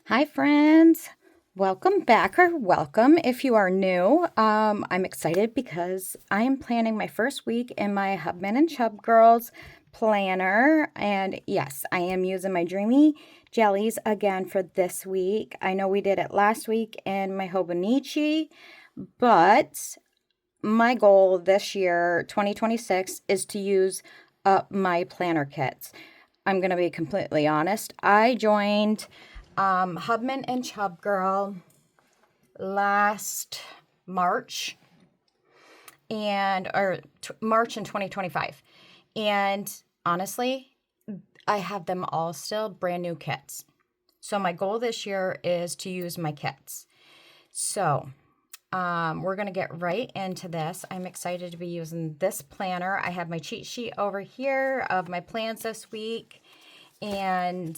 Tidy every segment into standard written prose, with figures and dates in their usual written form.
Hi, friends. Welcome back, or welcome if you are new. I'm excited because I am planning my first week in my Hubman and Chubgirls planner. And yes, I am using my Dreamy Jellies again for this week. I know we did it last week in my Hobonichi, but my goal this year, 2026, is to use up my planner kits. I'm going to be completely honest. I joined Hubman and Chubgirl last March March in 2025. And honestly, I have them all still brand new kits. So my goal this year is to use my kits. So we're going to get right into this. I'm excited to be using this planner. I have my cheat sheet over here of my plans this week. And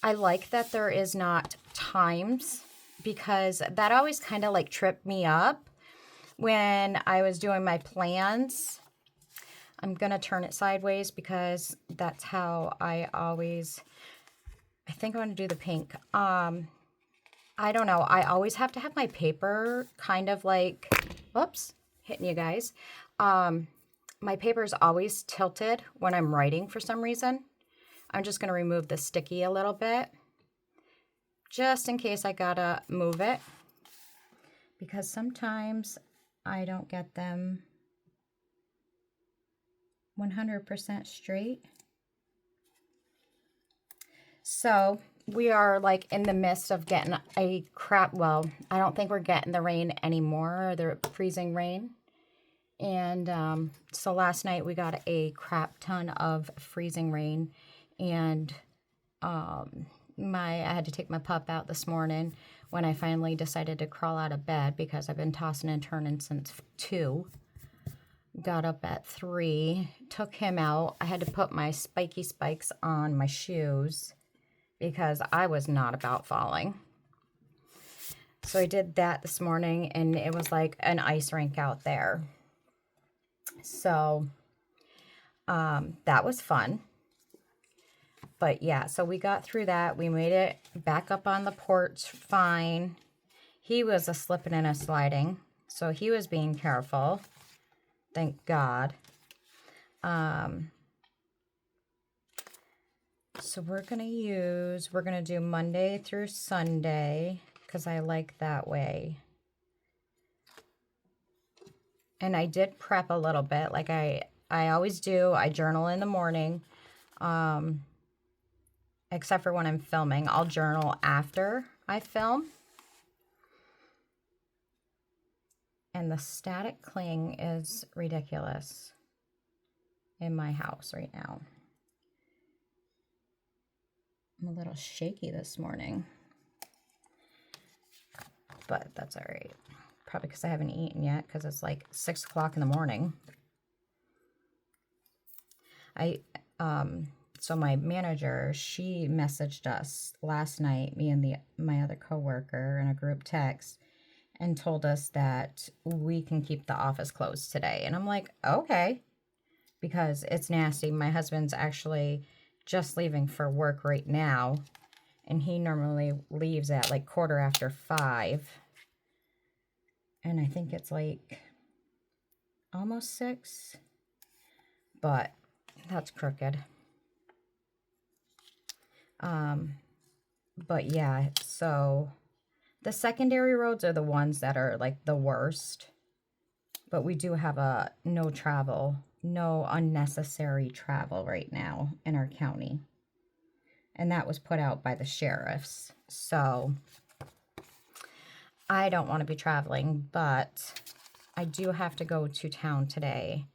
I like that there is not times because that always kind of like tripped me up when I was doing my plans. I'm going to turn it sideways because that's how I think I want to do the pink. I don't know. I always have to have my paper kind of like, whoops, hitting you guys. My paper is always tilted when I'm writing for some reason. I'm just going to remove the sticky a little bit just in case I gotta move it because sometimes I don't get them 100% straight. So we are like in the midst of getting well, I don't think we're getting the rain anymore, or the freezing rain. And so last night we got a crap ton of freezing rain, and I had to take my pup out this morning when I finally decided to crawl out of bed because I've been tossing and turning since 2. Got up at 3, took him out. I had to put my spiky spikes on my shoes because I was not about falling. So I did that this morning, and it was like an ice rink out there. So that was fun. But yeah, so we got through that. We made it back up on the porch fine. He was a slipping and a sliding, so he was being careful. Thank God. So we're going to do Monday through Sunday because I like that way. And I did prep a little bit like I always do. I journal in the morning. Except for when I'm filming. I'll journal after I film. And the static cling is ridiculous in my house right now. I'm a little shaky this morning. But that's all right. Probably because I haven't eaten yet because it's like 6 o'clock in the morning. So my manager, she messaged us last night, me and my other coworker, in a group text, and told us that we can keep the office closed today. And I'm like, okay, because it's nasty. My husband's actually just leaving for work right now, and he normally leaves at like 5:15. And I think it's like almost 6, but that's crooked. But yeah, so the secondary roads are the ones that are like the worst. But we do have a no unnecessary travel right now in our county. And that was put out by the sheriffs. So I don't want to be traveling, but I do have to go to town today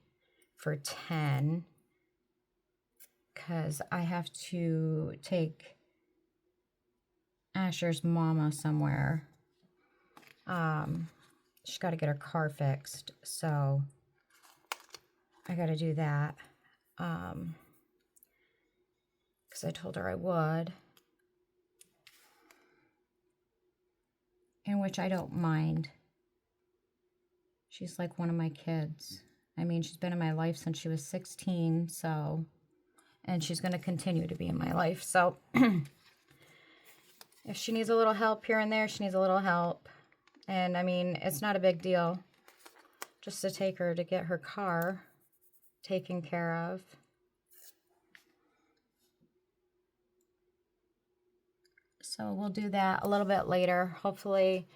for 10 because I have to take Asher's mama somewhere. She's got to get her car fixed, so I got to do that. Because I told her I would. In which I don't mind. She's like one of my kids. I mean, she's been in my life since she was 16, so, and she's going to continue to be in my life, so If she needs a little help here and there, she needs a little help. And I mean, it's not a big deal just to take her to get her car taken care of. So we'll do that a little bit later. Hopefully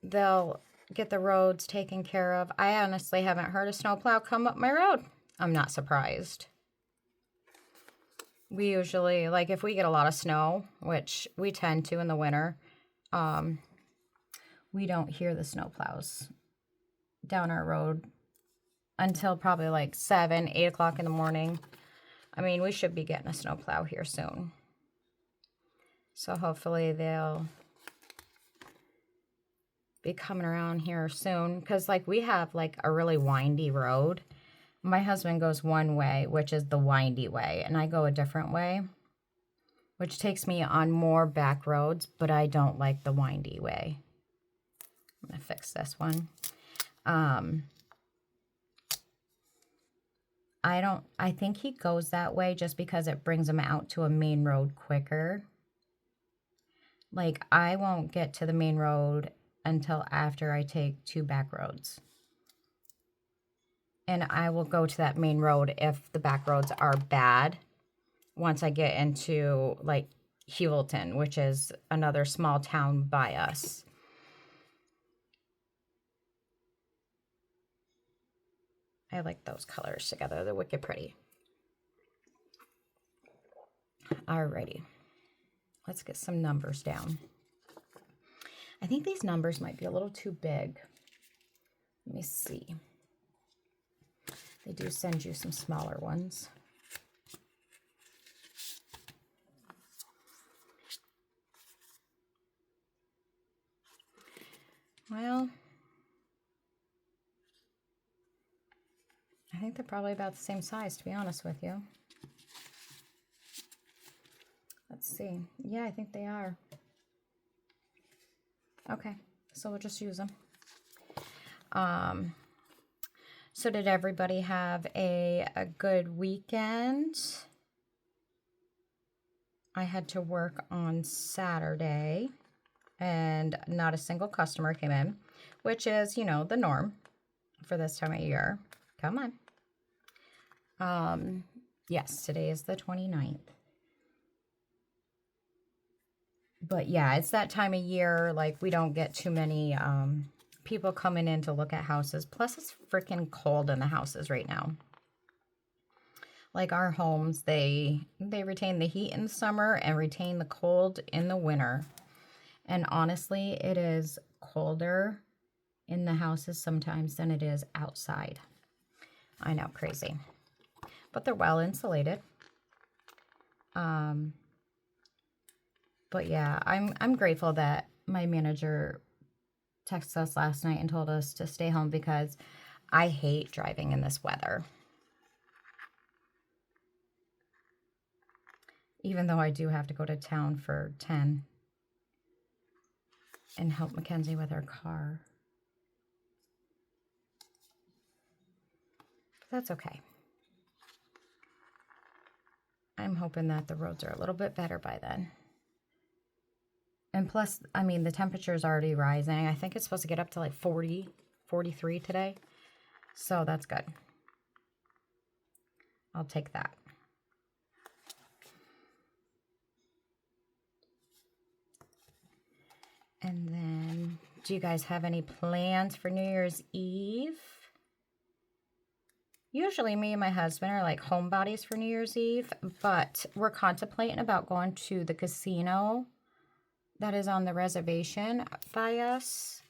they'll get the roads taken care of. I honestly haven't heard a snowplow come up my road. I'm not surprised. We usually, like if we get a lot of snow, which we tend to in the winter, we don't hear the snowplows down our road until probably like 7, 8 o'clock in the morning. I mean, we should be getting a snowplow here soon. So hopefully they'll be coming around here soon. Because like we have like a really windy road. My husband goes one way, which is the windy way. And I go a different way, which takes me on more back roads. But I don't like the windy way. I'm going to fix this one. I think he goes that way just because it brings him out to a main road quicker. Like, I won't get to the main road until after I take 2 back roads. And I will go to that main road if the back roads are bad once I get into, like, Hewelton, which is another small town by us. I like those colors together. They're wicked pretty. Alrighty. Let's get some numbers down. I think these numbers might be a little too big. Let me see. They do send you some smaller ones. Well, I think they're probably about the same size, to be honest with you. Let's see. Yeah, I think they are. Okay, so we'll just use them. So did everybody have a good weekend? I had to work on Saturday, and not a single customer came in, which is, you know, the norm for this time of year. Come on. Yes, today is the 29th. But yeah, it's that time of year, like, we don't get too many people coming in to look at houses. Plus, it's freaking cold in the houses right now. Like, our homes, they retain the heat in the summer and retain the cold in the winter. And honestly, it is colder in the houses sometimes than it is outside. I know, crazy. But they're well insulated. But yeah, I'm grateful that my manager texted us last night and told us to stay home because I hate driving in this weather. Even though I do have to go to town for 10 and help Mackenzie with her car. But that's okay. I'm hoping that the roads are a little bit better by then. And plus, I mean, the temperature is already rising. I think it's supposed to get up to like 40, 43 today. So that's good. I'll take that. And then, do you guys have any plans for New Year's Eve? Usually me and my husband are like homebodies for New Year's Eve, but we're contemplating about going to the casino that is on the reservation by us.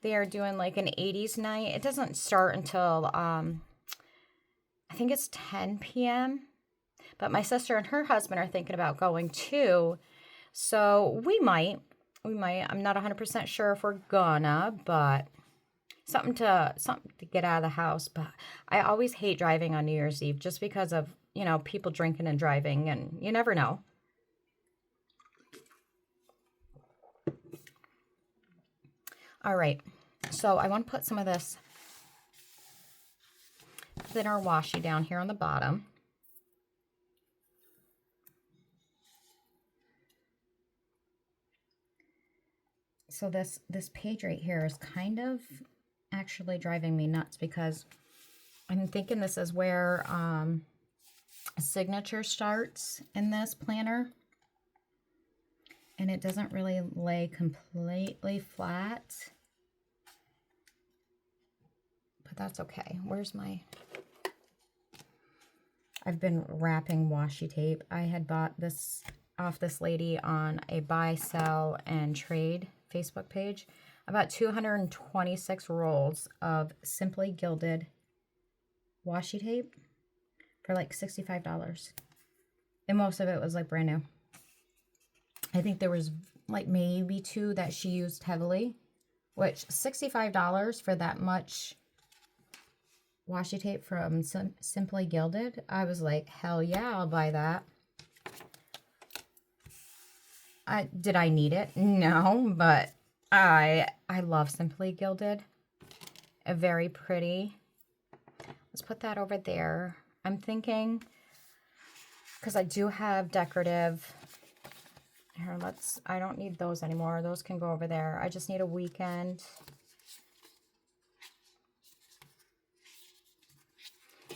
They are doing like an 80s night. It doesn't start until, I think it's 10 p.m. But my sister and her husband are thinking about going too. So we might. I'm not 100% sure if we're gonna, but something to get out of the house. But I always hate driving on New Year's Eve just because of, you know, people drinking and driving, and you never know. All right, so I want to put some of this thinner washi down here on the bottom. So this page right here is kind of actually driving me nuts because I'm thinking this is where a signature starts in this planner. And it doesn't really lay completely flat. But that's okay. Where's my... I've been wrapping washi tape. I had bought this off this lady on a buy, sell, and trade Facebook page. I bought 226 rolls of Simply Gilded washi tape for like $65. And most of it was like brand new. I think there was like maybe 2 that she used heavily, which $65 for that much washi tape from Simply Gilded. I was like, hell yeah, I'll buy that. Did I need it? No, but I love Simply Gilded. A very pretty. Let's put that over there. I'm thinking, because I do have decorative. Here, I don't need those anymore. Those can go over there. I just need a weekend.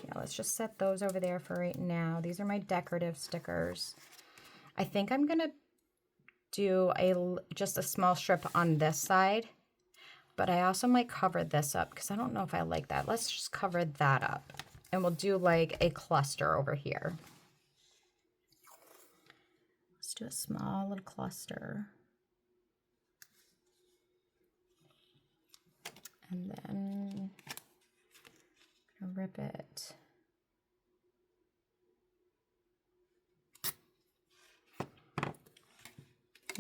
Yeah, let's just set those over there for right now. These are my decorative stickers. I think I'm going to do just a small strip on this side, but I also might cover this up because I don't know if I like that. Let's just cover that up, and we'll do like a cluster over here. Let's do a small little cluster. And then rip it.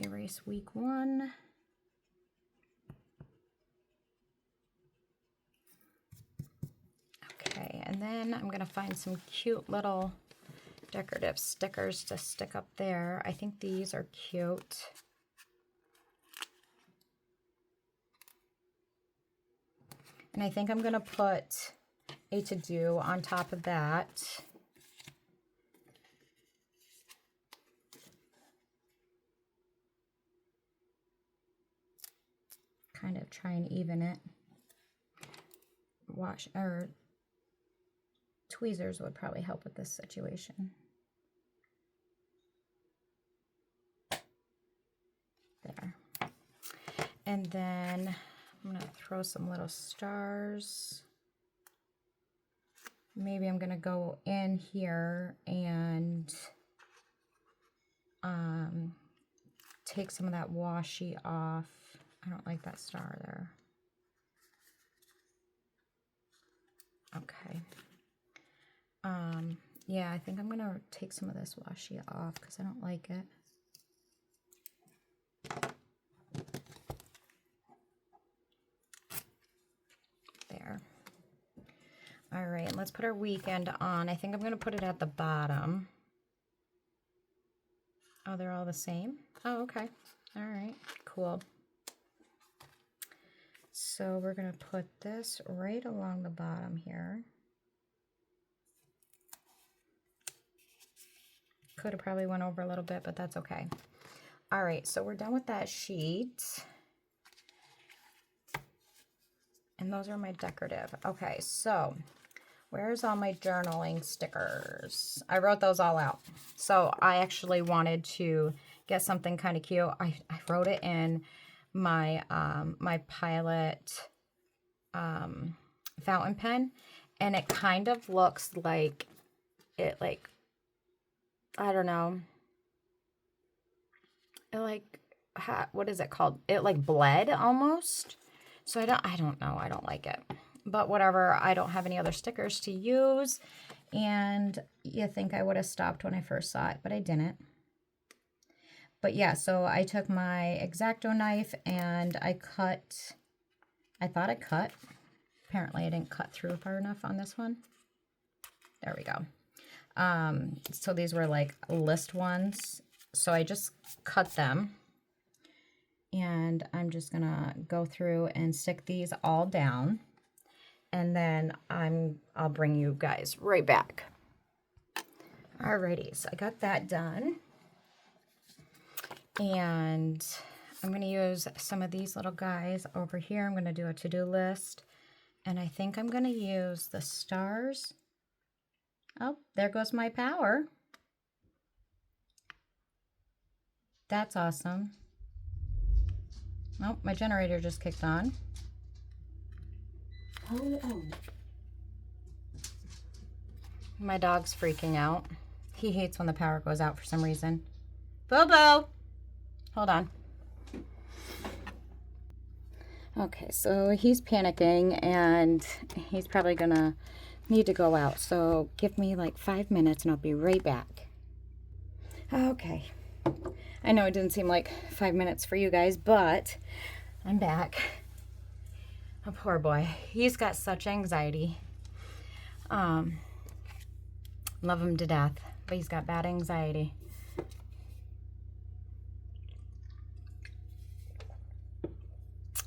Erase week 1. Okay, and then I'm going to find some cute little decorative stickers to stick up there. I think these are cute. And I think I'm going to put a to-do on top of that. Kind of try and even it. Tweezers would probably help with this situation. There. And then I'm going to throw some little stars. Maybe I'm going to go in here and take some of that washi off. I don't like that star there. Okay. Yeah, I think I'm going to take some of this washi off because I don't like it. There. All right, and let's put our weekend on. I think I'm going to put it at the bottom. Oh, they're all the same? Oh, okay. All right, cool. So we're going to put this right along the bottom here. Could have probably went over a little bit, but that's okay. All right, so we're done with that sheet. And those are my decorative. Okay, so where's all my journaling stickers? I wrote those all out. So I actually wanted to get something kind of cute. I wrote it in my my Pilot fountain pen, and it kind of looks like it, like, I don't know, it like, what is it called? It like bled almost. So I don't know. I don't like it. But whatever. I don't have any other stickers to use. And you think I would have stopped when I first saw it, but I didn't. But yeah, so I took my X-Acto knife and I thought I cut. Apparently I didn't cut through far enough on this one. There we go. So these were like list ones. So I just cut them. And I'm just gonna go through and stick these all down. And then I'll bring you guys right back. Alrighty, so I got that done. And I'm going to use some of these little guys over here. I'm going to do a to-do list. And I think I'm going to use the stars. Oh, there goes my power. That's awesome. Oh, my generator just kicked on. Oh. My dog's freaking out. He hates when the power goes out for some reason. Bobo! Hold on. Okay, so he's panicking and he's probably gonna need to go out. So give me like 5 minutes and I'll be right back. Okay. I know it didn't seem like 5 minutes for you guys, but I'm back. Oh, poor boy. He's got such anxiety. Love him to death, but he's got bad anxiety.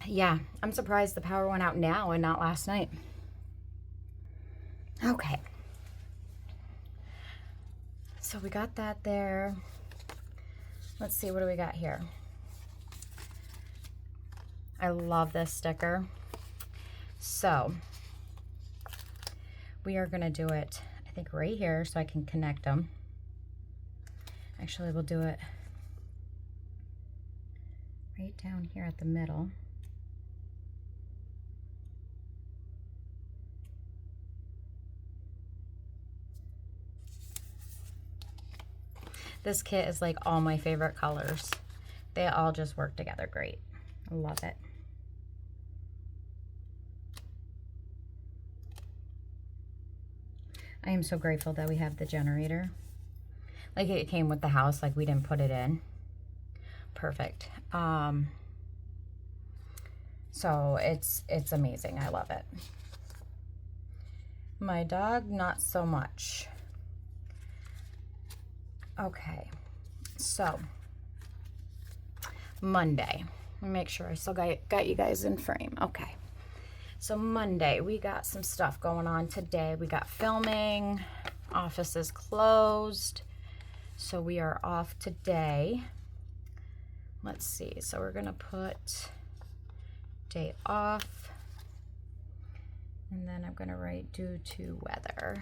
Yeah, I'm surprised the power went out now and not last night. Okay. So we got that there. Let's see, what do we got here? I love this sticker. So we are gonna do it, I think right here so I can connect them. Actually, we'll do it right down here at the middle. This kit is like all my favorite colors. They all just work together great. I love it. I am so grateful that we have the generator. Like it came with the house, like we didn't put it in. Perfect. So it's amazing. I love it. My dog, not so much. Okay, so Monday. Let me make sure I still got you guys in frame. Okay, so Monday we got some stuff going on today. We got filming, office is closed, so we are off today. Let's see, so we're gonna put day off, and then I'm gonna write due to weather.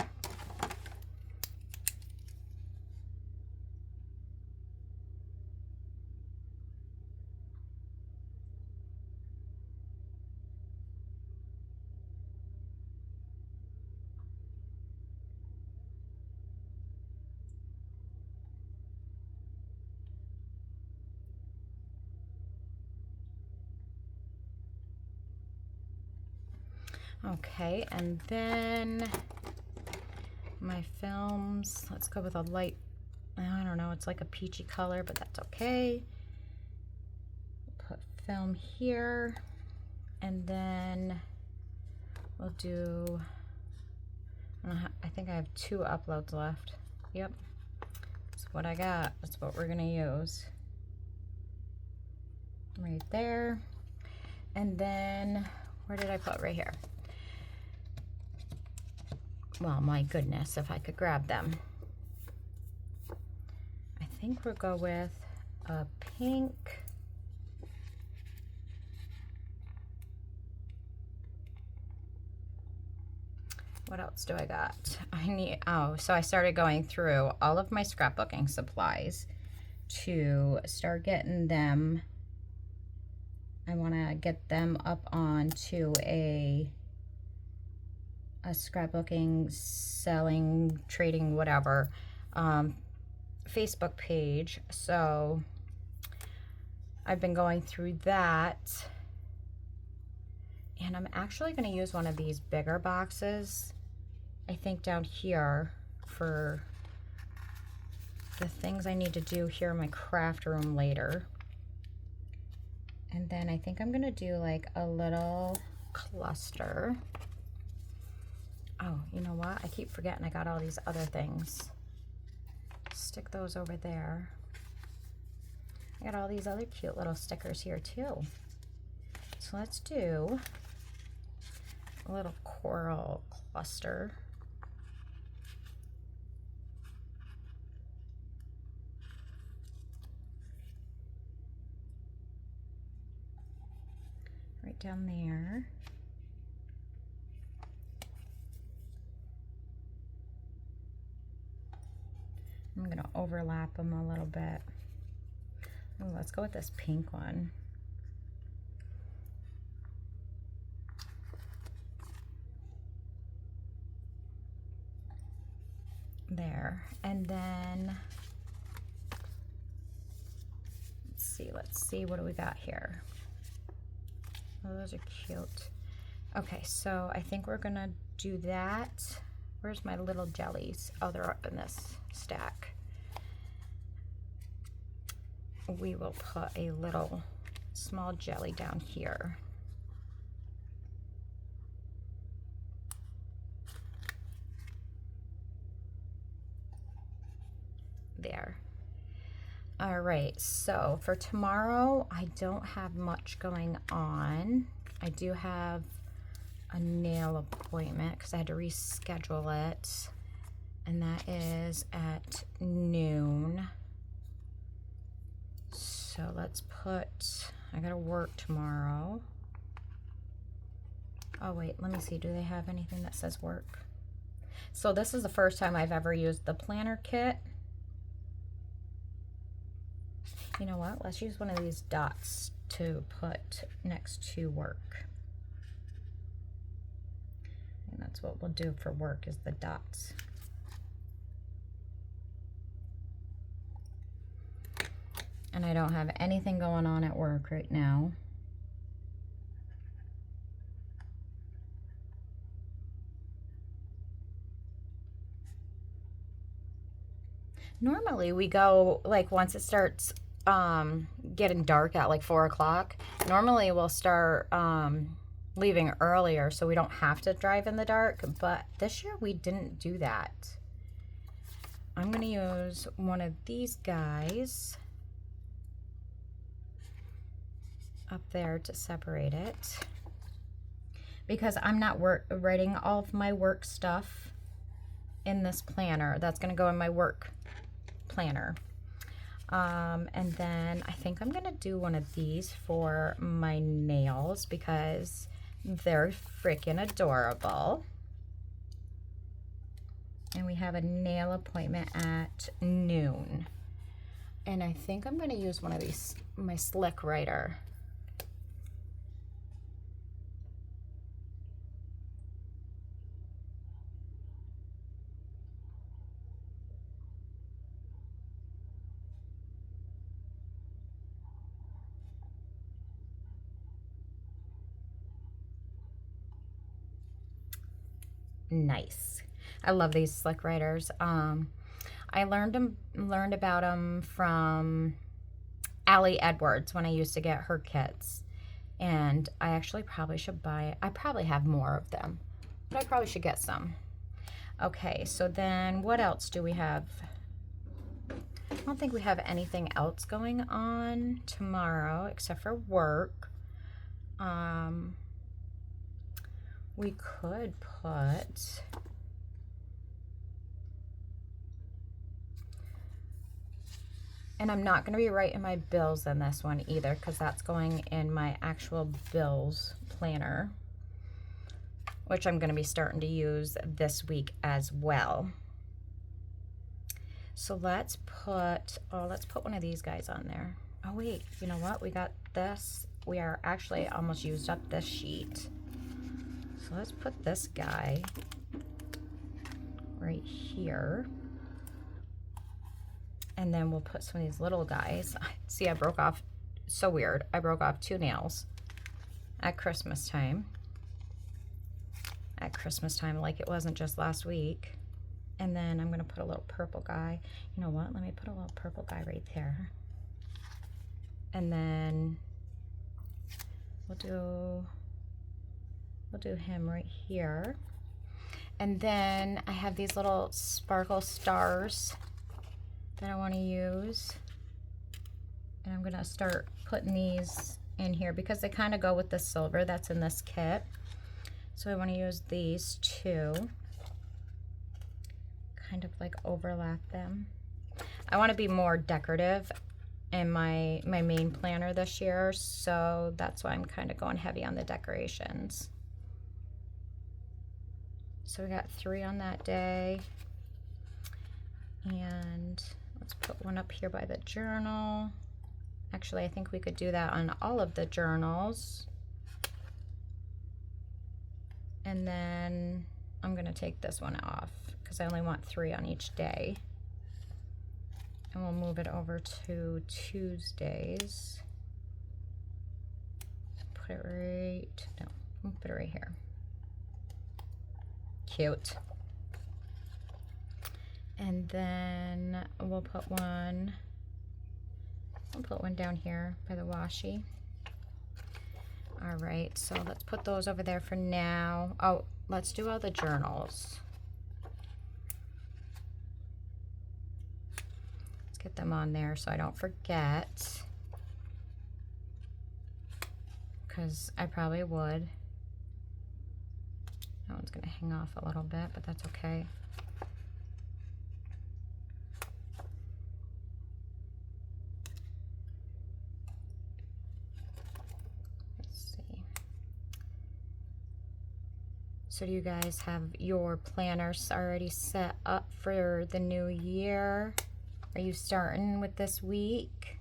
Okay, and then my films, let's go with a light, I don't know, it's like a peachy color, but that's okay. Put film here, and then we'll do, I think I have 2 uploads left. Yep, that's what I got. That's what we're gonna use. Right there. And then, where did I put? Right here. Well, my goodness, if I could grab them. I think we'll go with a pink. What else do I got? I need, oh, so I started going through all of my scrapbooking supplies to start getting them. I want to get them up onto a scrapbooking, selling, trading, whatever, Facebook page. So I've been going through that, and I'm actually going to use one of these bigger boxes, I think, down here for the things I need to do here in my craft room later. And then I think I'm going to do like a little cluster. Oh, you know what? I keep forgetting I got all these other things. Stick those over there. I got all these other cute little stickers here too. So let's do a little coral cluster. right down there. I'm going to overlap them a little bit. Ooh, let's go with this pink one. There. And then let's see, what do we got here? Oh, those are cute. Okay, so I think we're gonna do that. Where's my little jellies? Oh, they're up in this stack. We will put a little small jelly down here. There. All right, so for tomorrow, I don't have much going on. I do have a nail appointment because I had to reschedule it, and that is at noon. So let's put, I gotta work tomorrow. Oh wait, let me see, do they have anything that says work? So this is the first time I've ever used the planner kit. You know what? Let's use one of these dots to put next to work. And that's what we'll do for work, is the dots. And I don't have anything going on at work right now. Normally we go, like, once it starts getting dark at like 4 o'clock, normally we'll start leaving earlier so we don't have to drive in the dark, but this year we didn't do that. I'm gonna use one of these guys up there to separate it, because I'm not writing all of my work stuff in this planner. That's gonna go in my work planner. And then I think I'm gonna do one of these for my nails because they're freaking adorable. And we have a nail appointment at noon. And I think I'm gonna use one of these, my Slick Writer. Nice. I love these Slick Writers. I learned about them from Allie Edwards when I used to get her kits, and I actually probably should buy. I probably have more of them, but I probably should get some. Okay, so then what else do we have? I don't think we have anything else going on tomorrow except for work. We could put, and I'm not going to be writing my bills in this one either because that's going in my actual bills planner, which I'm going to be starting to use this week as well. So let's put one of these guys on there. Oh wait, you know what? We got this. We are actually almost used up this sheet. So let's put this guy right here. And then we'll put some of these little guys. See, I broke off, so weird. I broke off 2 nails at Christmas time. Like it wasn't just last week. And then I'm gonna put a little purple guy. You know what? Let me put a little purple guy right there. And then we'll do him right here. And then I have these little sparkle stars that I want to use. And I'm going to start putting these in here because they kind of go with the silver that's in this kit. So I want to use these two. Kind of like overlap them. I want to be more decorative in my main planner this year, so that's why I'm kind of going heavy on the decorations. So we got 3 on that day, and let's put one up here by the journal. Actually, I think we could do that on all of the journals. And then I'm gonna take this one off because I only want 3 on each day. And we'll move it over to Tuesdays. Put it right, no, we'll put it right here. Cute. And then we'll put one down here by the washi. All right, so let's put those over there for now. Oh, let's do all the journals. Let's get them on there so I don't forget, because I probably would. That one's gonna hang off a little bit, but that's okay. So do you guys have your planners already set up for the new year? Are you starting with this week?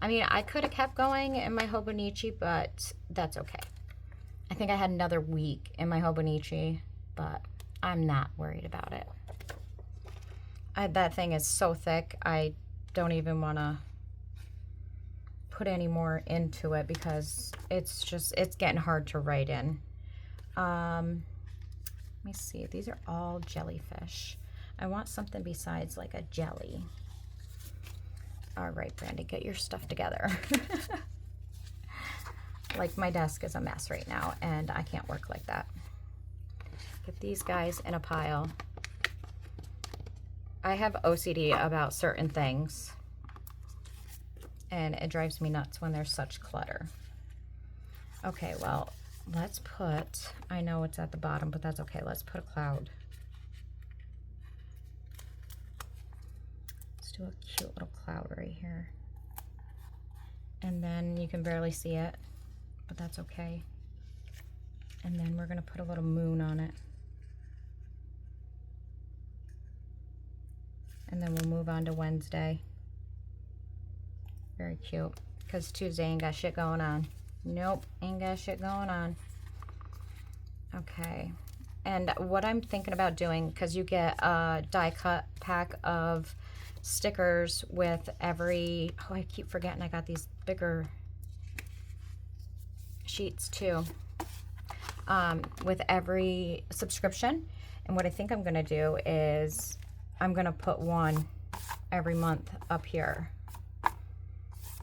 I mean, I could have kept going in my Hobonichi, but that's okay. I think I had another week in my Hobonichi, but I'm not worried about it. That thing is so thick, I don't even want to put any more into it because it's getting hard to write in. Let me see. These are all jellyfish. I want something besides like a jelly. All right, Brandy, get your stuff together. Like, my desk is a mess right now, and I can't work like that. Get these guys in a pile. I have OCD about certain things, and it drives me nuts when there's such clutter. Okay, well, let's put, I know it's at the bottom, but that's okay. Let's put a cloud. Let's do a cute little cloud right here. And then you can barely see it, but that's okay. And then we're gonna put a little moon on it. And then we'll move on to Wednesday. Very cute, because Tuesday ain't got shit going on. Nope, ain't got shit going on. Okay, and what I'm thinking about doing, because you get a die cut pack of stickers with every, oh, I keep forgetting I got these bigger sheets too, with every subscription. And what I think I'm gonna do is I'm gonna put one every month up here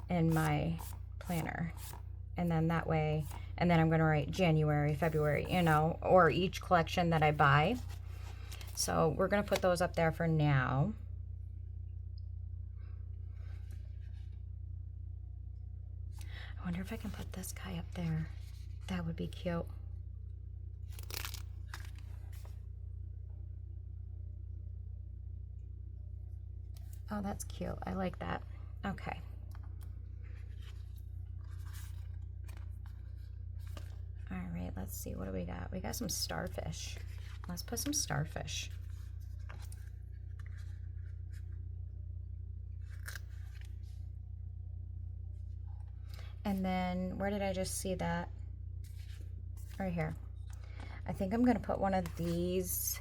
in my planner. And then that way, and then I'm gonna write January, February, you know, or each collection that I buy. So we're gonna put those up there for now. I wonder if I can put this guy up there. That would be cute. Oh, that's cute. I like that. Okay. All right, let's see, what do we got? We got some starfish. Let's put some starfish. And then, where did I just see that? Right here. I think I'm gonna put one of these.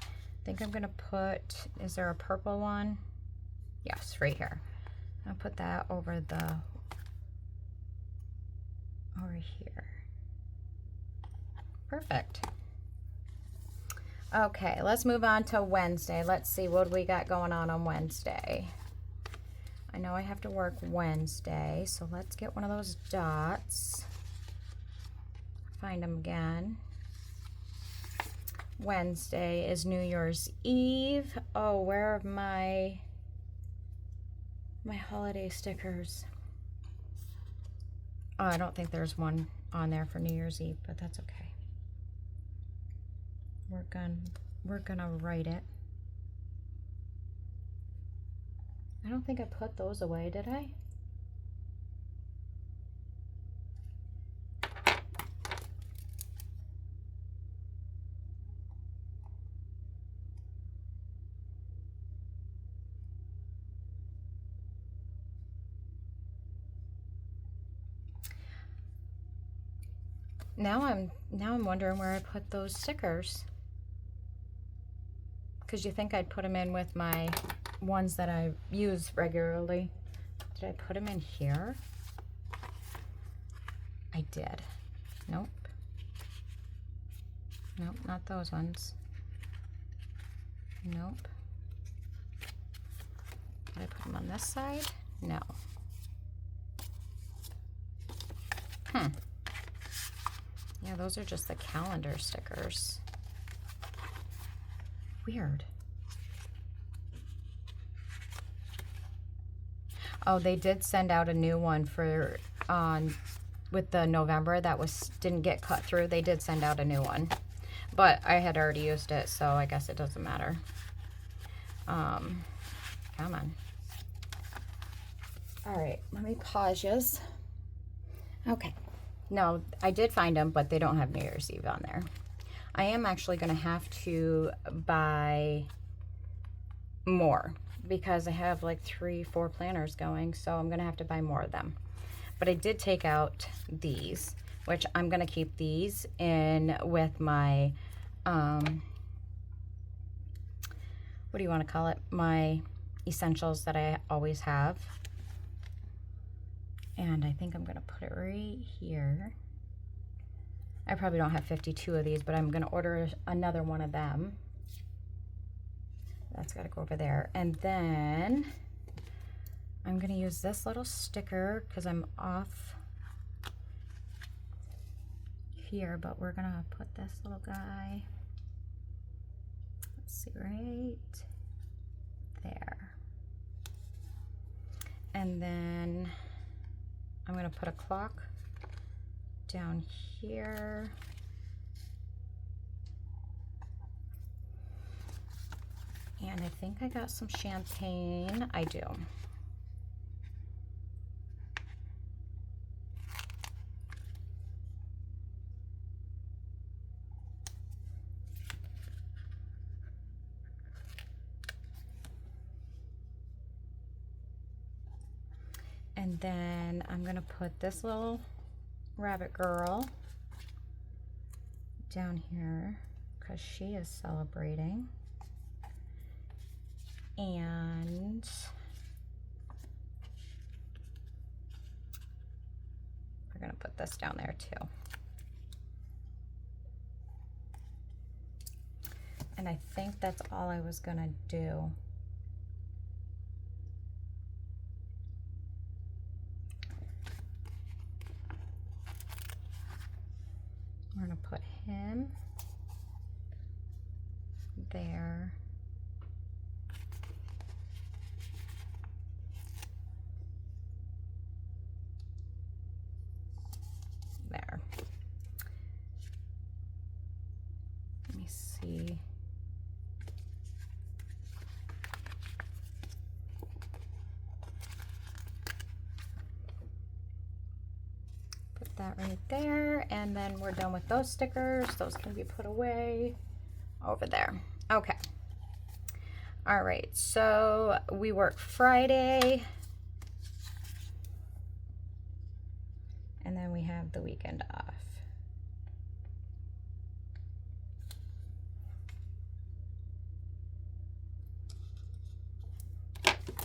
I think I'm gonna put, is there a purple one? Yes, right here. I'll put that over here. Perfect. Okay, let's move on to Wednesday. Let's see what we got going on Wednesday. I know I have to work Wednesday, so let's get one of those dots. Find them again. Wednesday is New Year's Eve. Oh, where are my holiday stickers? Oh, I don't think there's one on there for New Year's Eve, but that's okay. We're gonna write it. I don't think I put those away, did I? Now I'm wondering where I put those stickers. Because you think I'd put them in with my ones that I use regularly. Did I put them in here? I did. Nope. Nope, not those ones. Nope. Did I put them on this side? No. Yeah, those are just the calendar stickers. Weird. Oh, they did send out a new one for with the November that didn't get cut through. They did send out a new one, but I had already used it, so I guess it doesn't matter. Come on. All right, let me pause yous. Okay. No, I did find them, but they don't have New Year's Eve on there. I am actually going to have to buy more because I have like 3-4 planners going, so I'm going to have to buy more of them. But I did take out these, which I'm going to keep these in with my, what do you want to call it? My essentials that I always have. And I think I'm going to put it right here. I probably don't have 52 of these, but I'm going to order another one of them. That's got to go over there. And then I'm going to use this little sticker because I'm off here, but we're going to put this little guy, let's see, right there. And then I'm going to put a clock down here. And I think I got some champagne. I do. And then I'm going to put this little rabbit girl down here because she is celebrating. And we're going to put this down there too. And I think that's all I was going to do. We're going to put him there. There. Let me see. Put that right there, and then we're done with those stickers. Those can be put away over there. Okay. All right, so we work Friday, and then we have the weekend off.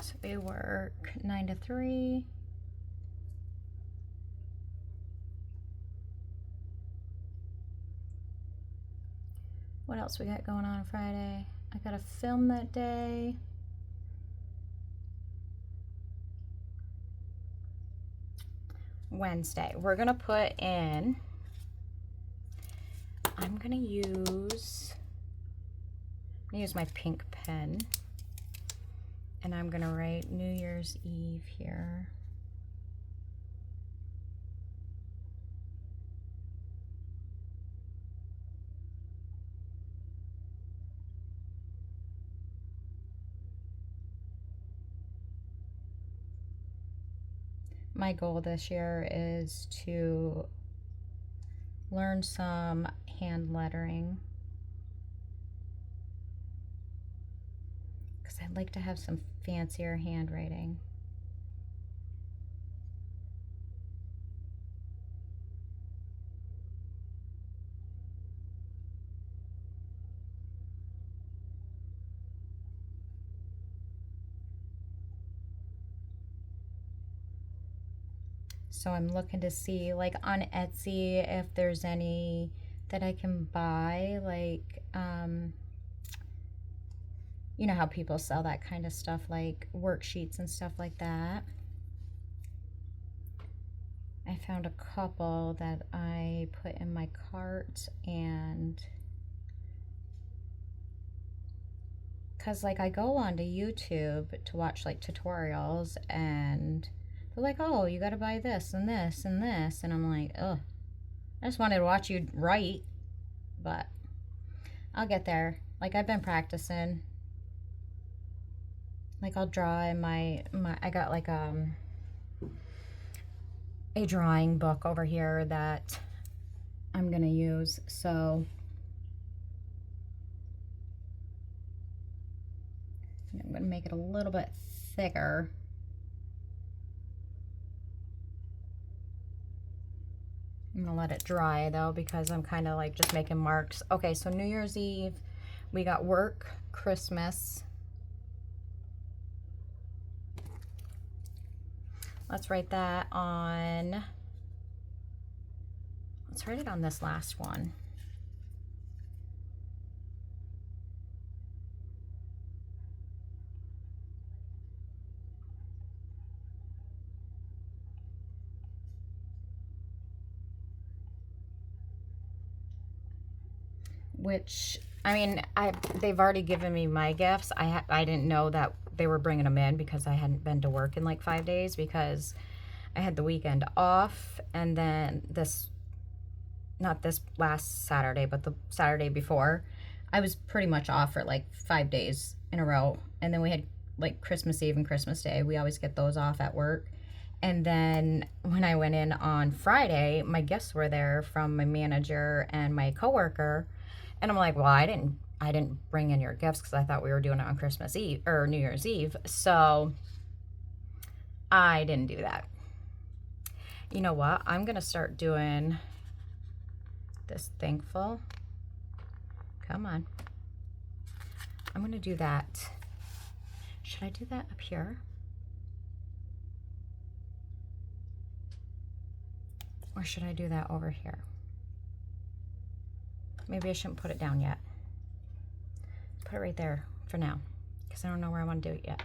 So we work 9 to 3. What else we got going on Friday? I gotta film that day. Wednesday, we're gonna put in, I'm gonna use my pink pen, and I'm gonna write New Year's Eve here. My goal this year is to learn some hand lettering, because I'd like to have some fancier handwriting. So I'm looking to see, like, on Etsy, if there's any that I can buy, like, you know how people sell that kind of stuff, like worksheets and stuff like that. I found a couple that I put in my cart, and because, like, I go onto YouTube to watch, like, tutorials, and they're like, oh, you got to buy this and this and this, and I'm like, ugh, I just wanted to watch you write, but I'll get there. Like, I've been practicing. Like, I'll draw in my I got like a drawing book over here that I'm gonna use, so I'm gonna make it a little bit thicker. I'm gonna let it dry though, because I'm kind of like just making marks. Okay, so New Year's Eve, we got work, Christmas. Let's write that on, let's write it on this last one. Which, I mean, they've already given me my gifts. I didn't know that they were bringing them in, because I hadn't been to work in like 5 days, because I had the weekend off, and then not this last Saturday, but the Saturday before, I was pretty much off for like 5 days in a row. And then we had like Christmas Eve and Christmas Day. We always get those off at work. And then when I went in on Friday, my gifts were there from my manager and my coworker. And I'm like, well, I didn't bring in your gifts, because I thought we were doing it on Christmas Eve or New Year's Eve. So I didn't do that. You know what? I'm going to start doing this thankful. Come on. I'm going to do that. Should I do that up here? Or should I do that over here? Maybe I shouldn't put it down yet. Put it right there for now, because I don't know where I want to do it yet.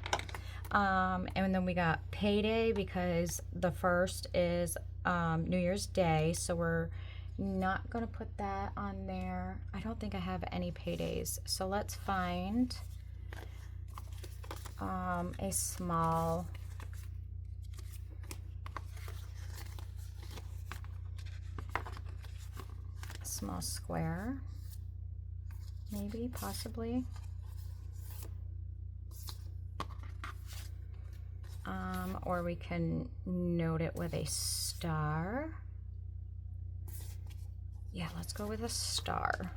And then we got payday, because the first is New Year's Day, so we're not going to put that on there. I don't think I have any paydays, so let's find a small square, maybe, possibly. Or we can note it with a star. Yeah, let's go with a star.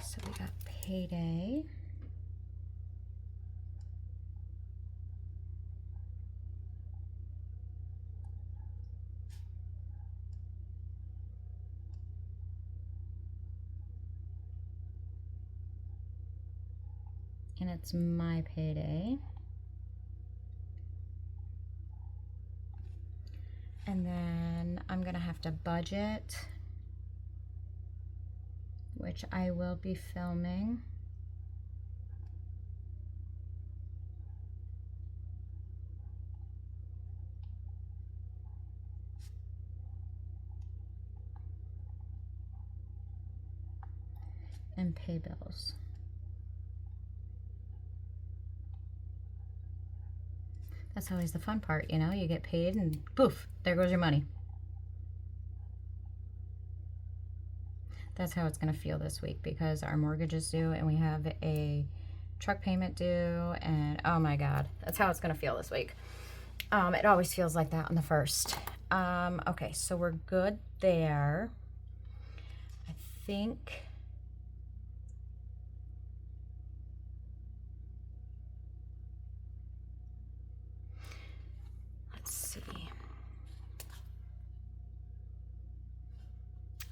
So we got payday. And it's my payday. And then I'm gonna have to budget, which I will be filming. And pay bills. That's always the fun part, you know? You get paid and poof, there goes your money. That's how it's going to feel this week because our mortgage is due and we have a truck payment due, and oh my God, that's how it's going to feel this week. It always feels like that on the 1st. Okay, so we're good there. I think let's see.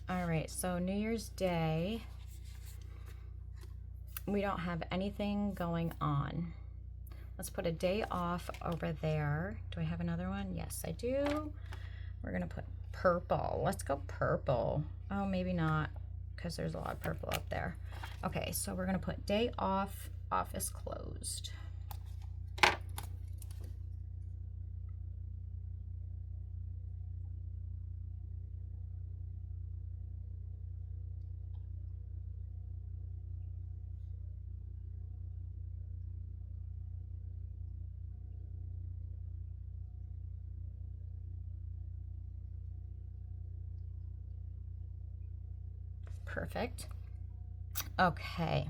All right, so New Year's Day, we don't have anything going on. Let's put a day off over there. Do I have another one? Yes, I do. We're gonna put purple. Let's go purple. Oh, maybe not, because there's a lot of purple up there. Okay, so we're gonna put day off, office closed. Perfect. Okay.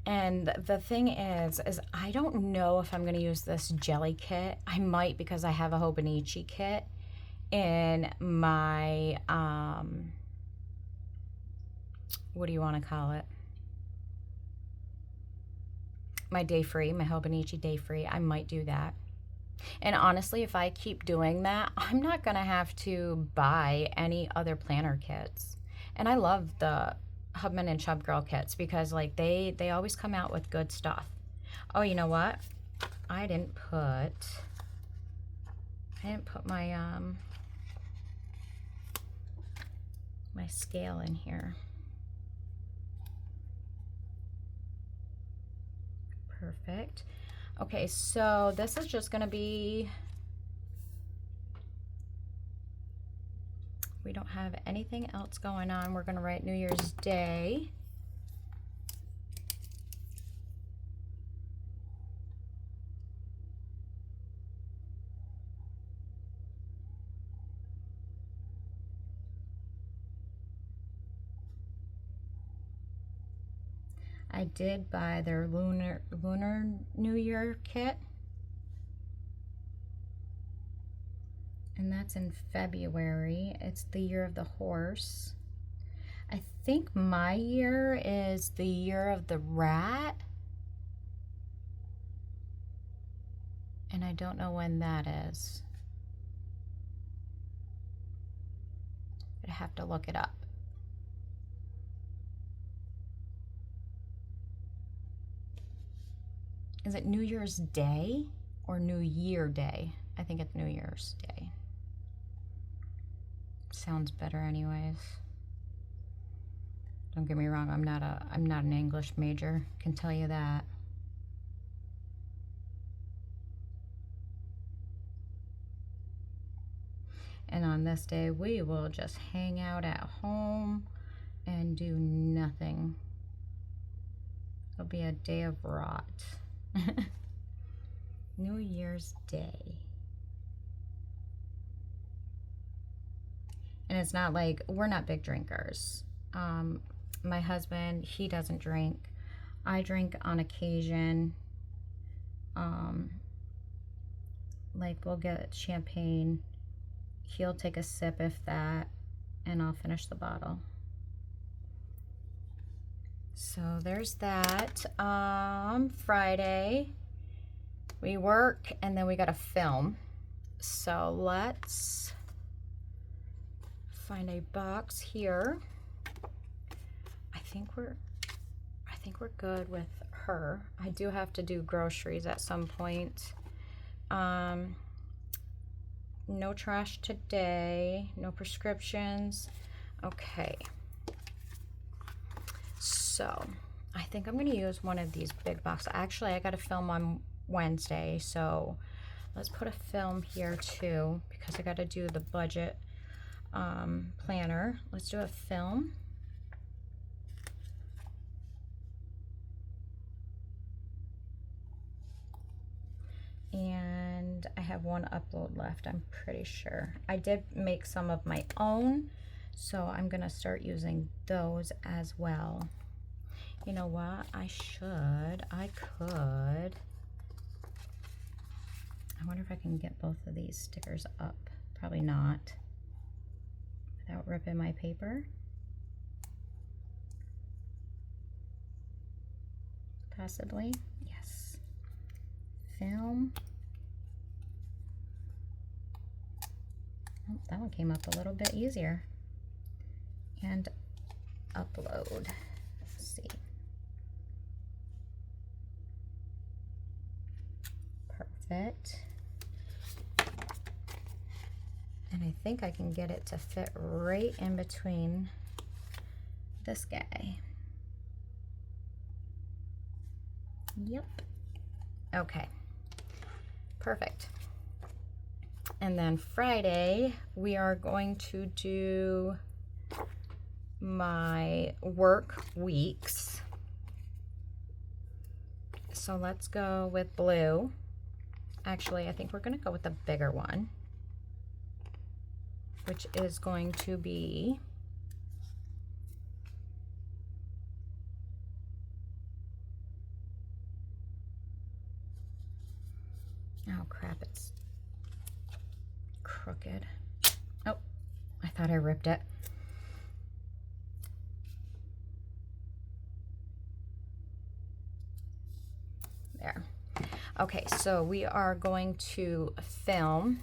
And the thing is I don't know if I'm going to use this jelly kit. I might, because I have a Hobonichi kit in my, what do you want to call it? My day free, my Hobonichi day free. I might do that. And honestly, if I keep doing that, I'm not going to have to buy any other planner kits. And I love the Hubman and Chubgirl kits because like they always come out with good stuff. Oh, you know what? I didn't put my my scale in here. Perfect. Okay, so this is just going to be, we don't have anything else going on. We're going to write New Year's Day. I did buy their lunar New Year kit. And that's in February. It's the year of the horse. I think my year is the year of the rat. And I don't know when that is. I have to look it up. Is it New Year's Day or New Year Day? I think it's New Year's Day. Sounds better anyways. Don't get me wrong, I'm not an English major, can tell you that. And on this day, we will just hang out at home and do nothing. It'll be a day of rot. New Year's Day. And it's not like, we're not big drinkers. My husband, he doesn't drink. I drink on occasion. Like we'll get champagne. He'll take a sip if that, and I'll finish the bottle. So there's that. Friday, we work and then we got to film. So let's find a box here. I think we're good with her. I do have to do groceries at some point. No trash today, no prescriptions. Okay. So I think I'm gonna use one of these big boxes. Actually, I gotta film on Wednesday, so let's put a film here too because I gotta do the budget planner. Let's do a film. And I have one upload left, I'm pretty sure. I did make some of my own, So I'm going to start using those as well. You know what? I could. I wonder if I can get both of these stickers up. Probably not. Without ripping my paper. Possibly. Yes. Film. Oh, that one came up a little bit easier. And upload. Let's see. Perfect. And I think I can get it to fit right in between this guy. Yep. Okay. Perfect. And then Friday, we are going to do my work weeks. So let's go with blue. Actually, I think we're going to go with the bigger one, which is going to be oh crap, it's crooked. Oh, I thought I ripped it. There. Okay, so we are going to film.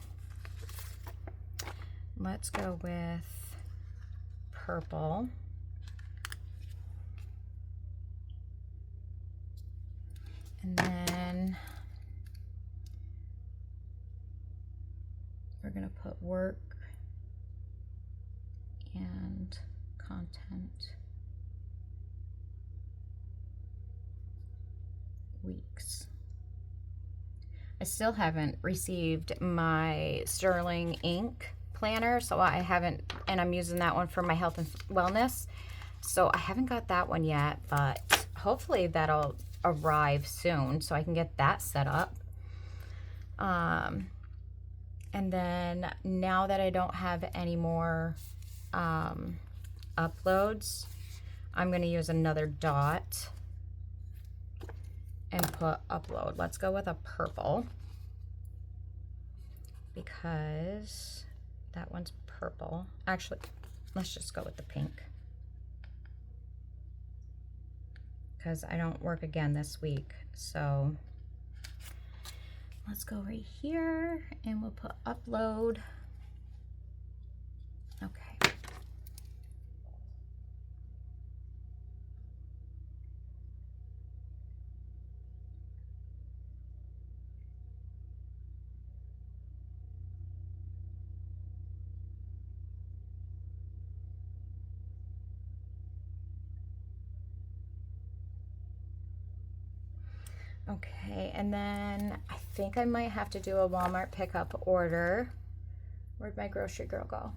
Let's go with purple. And then we're going to put work and content weeks. I still haven't received my Sterling ink planner, so I haven't, and I'm using that one for my health and wellness. So I haven't got that one yet, but hopefully that'll arrive soon so I can get that set up. And then now that I don't have any more uploads, I'm going to use another dot and put upload. Let's go with a purple because that one's purple. Actually, let's just go with the pink because I don't work again this week. So let's go right here and we'll put upload. Okay. Okay, and then I think I might have to do a Walmart pickup order. Where'd my grocery girl go?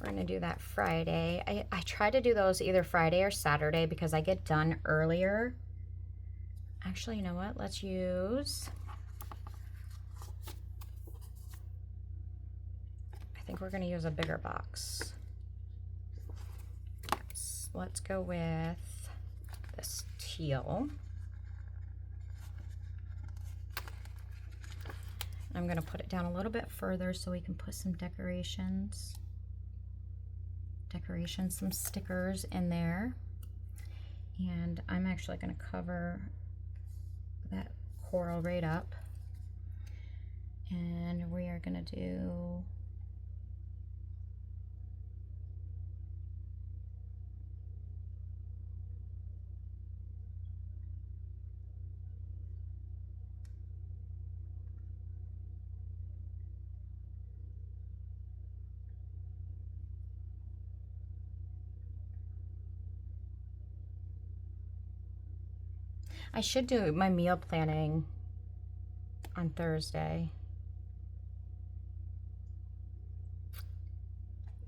We're gonna do that Friday. I try to do those either Friday or Saturday because I get done earlier. Actually, you know what? Let's use, I think we're gonna use a bigger box. Let's go with this teal. I'm going to put it down a little bit further so we can put some decorations, some stickers in there. And I'm actually going to cover that coral right up. And we are going to do I should do my meal planning on Thursday.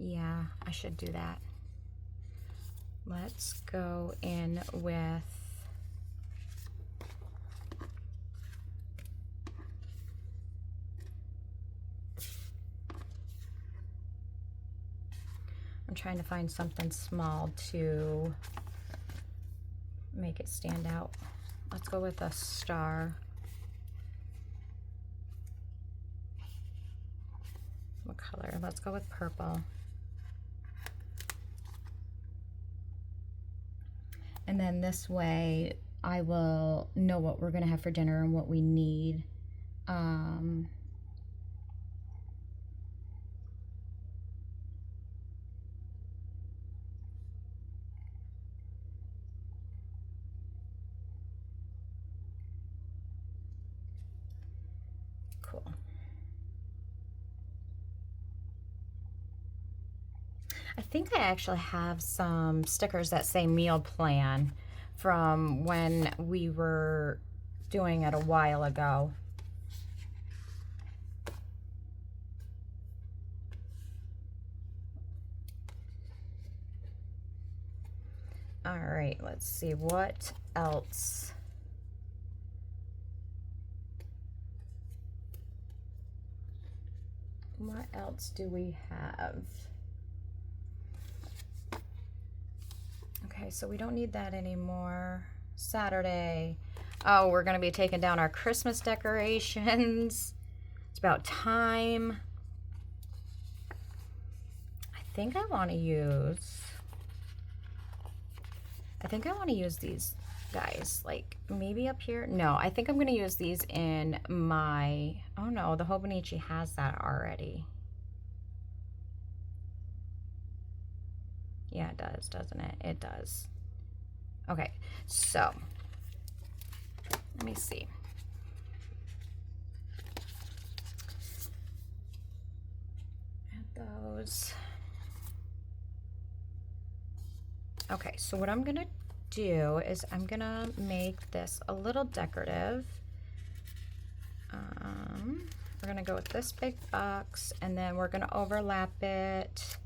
Yeah, I should do that. Let's go in with I'm trying to find something small to make it stand out. Let's go with a star. What color? Let's go with purple. And then this way I will know what we're gonna have for dinner and what we need. Cool. I think I actually have some stickers that say meal plan from when we were doing it a while ago. All right, let's see what else. What else do we have? Okay, so we don't need that anymore. Saturday. Oh, we're going to be taking down our Christmas decorations. It's about time. I think I want to use these guys, like maybe up here. No, I think I'm going to use these in my, oh no, the Hobonichi has that already. Yeah, it does, doesn't it? It does. Okay, so let me see. Add those. Okay, so what I'm gonna do is I'm gonna make this a little decorative. We're gonna go with this big box, and then we're gonna overlap it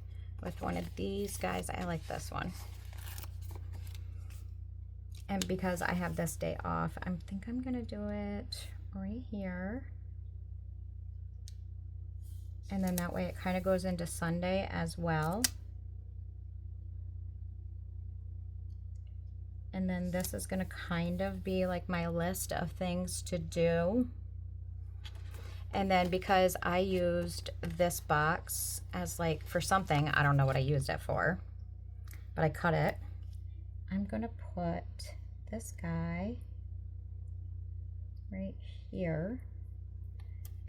with one of these guys. I like this one. And because I have this day off, I think I'm gonna do it right here. And then that way it kind of goes into Sunday as well. And then this is gonna kind of be like my list of things to do. And then because I used this box as like for something, I don't know what I used it for, but I cut it. I'm gonna put this guy right here,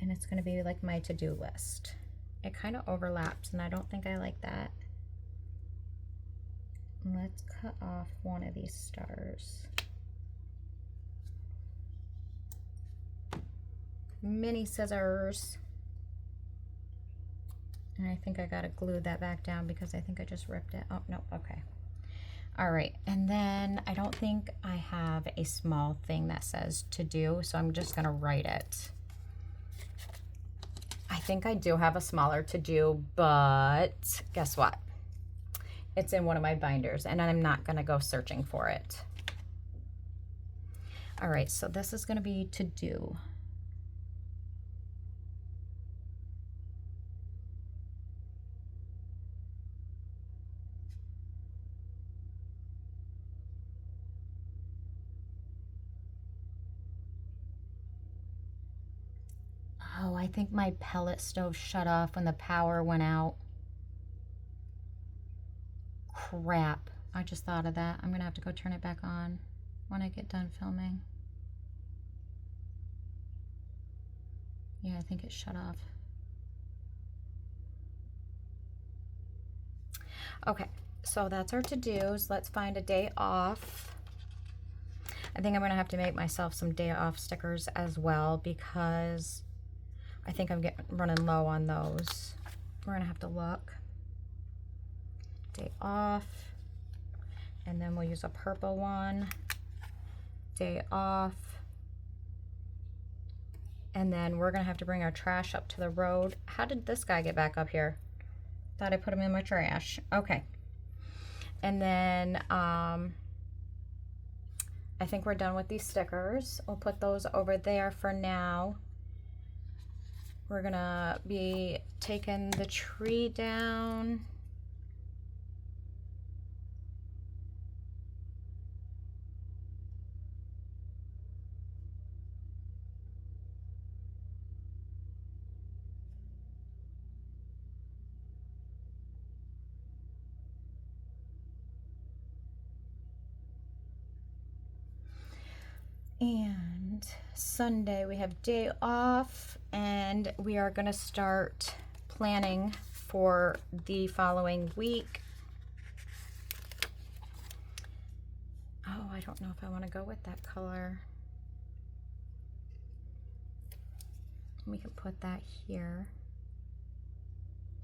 and it's gonna be like my to-do list. It kind of overlaps, and I don't think I like that. Let's cut off one of these stars. Mini scissors. And I think I gotta glue that back down because I think I just ripped it. Oh, no, okay. All right, and then I don't think I have a small thing that says to do, so I'm just gonna write it. I think I do have a smaller to do, but guess what? It's in one of my binders, and I'm not gonna go searching for it. All right, so this is gonna be to do. Oh, I think my pellet stove shut off when the power went out. Crap, I just thought of that. I'm gonna have to go turn it back on when I get done filming. Yeah, I think it shut off. Okay, so that's our to-dos. Let's find a day off. I think I'm gonna have to make myself some day off stickers as well because I think I'm running low on those. We're gonna have to look. Day off, and then we'll use a purple one. Day off, and then we're gonna have to bring our trash up to the road. How did this guy get back up here? Thought I put him in my trash. Okay, and then I think we're done with these stickers. We'll put those over there for now. We're gonna be taking the tree down. And Sunday we have day off, and we are going to start planning for the following week. Oh, I don't know if I want to go with that color. We can put that here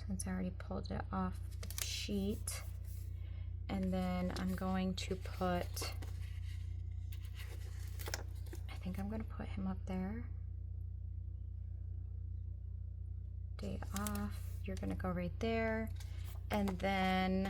since I already pulled it off the sheet. And then I'm going to put, I think I'm going to put him up there. Day off, you're going to go right there. And then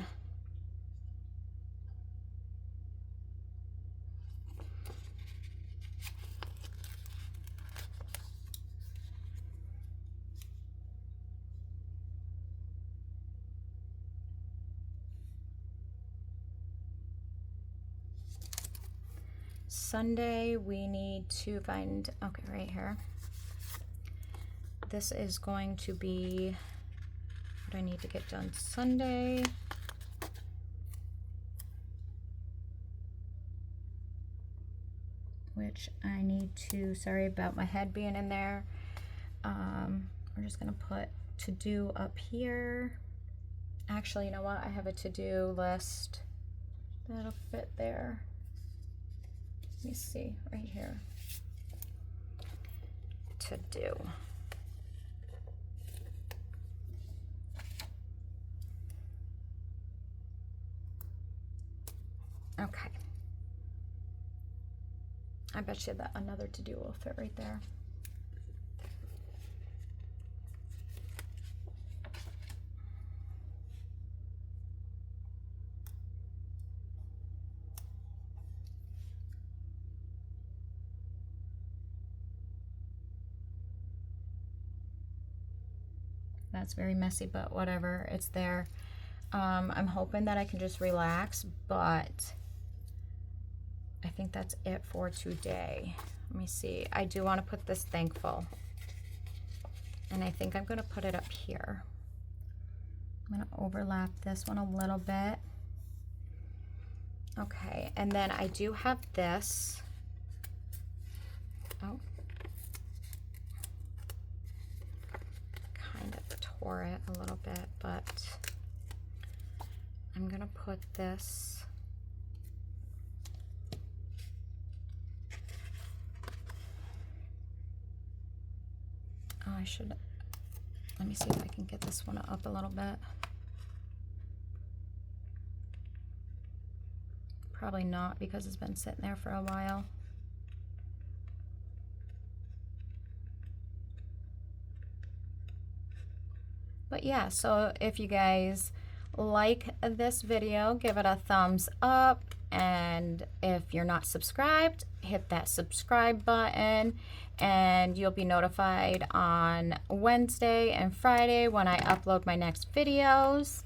Sunday we need to find, okay, right here. This is going to be what I need to get done Sunday. Which I need to, sorry about my head being in there. We're just gonna put to do up here. Actually, you know what? I have a to-do list that'll fit there. Let me see, right here. To do. Okay. I bet you that another to do will fit right there. That's very messy, but whatever, it's there. I'm hoping that I can just relax, but I think that's it for today. Let me see. I do want to put this thankful. And I think I'm going to put it up here. I'm going to overlap this one a little bit. Okay, and then I do have this. Oh. Kind of tore it a little bit, but I'm going to put this I should, let me see if I can get this one up a little bit. Probably not because it's been sitting there for a while. But yeah, so if you guys like this video, give it a thumbs up. And if you're not subscribed, hit that subscribe button and you'll be notified on Wednesday and Friday when I upload my next videos.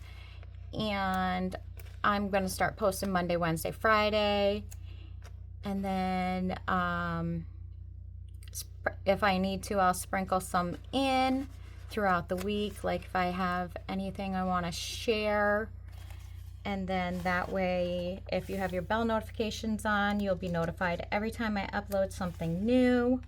And I'm going to start posting Monday, Wednesday, Friday. And then if I need to, I'll sprinkle some in throughout the week, like if I have anything I want to share. And then that way, if you have your bell notifications on, you'll be notified every time I upload something new.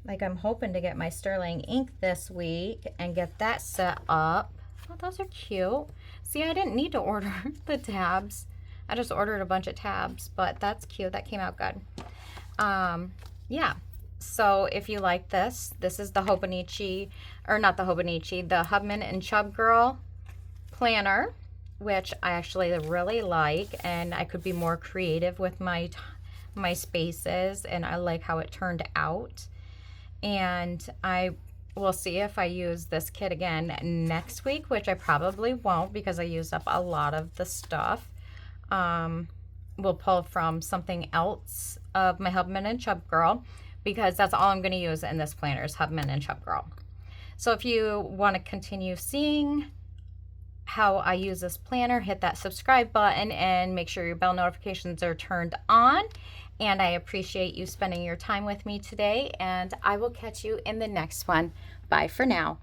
Like I'm hoping to get my sterling ink this week and get that set up. Oh, those are cute. See, I didn't need to order the tabs. I just ordered a bunch of tabs, but that's cute. That came out good. Yeah. So if you like this, this is the Hobonichi, or not the Hobonichi, the Hubman and Chubgirl planner, which I actually really like, and I could be more creative with my spaces, and I like how it turned out. And I will see if I use this kit again next week, which I probably won't because I used up a lot of the stuff. We'll pull from something else of my Hubman and Chubgirl, because that's all I'm going to use in this planner is Hubman and Chubgirl. So if you want to continue seeing how I use this planner, hit that subscribe button and make sure your bell notifications are turned on. And I appreciate you spending your time with me today, and I will catch you in the next one. Bye for now.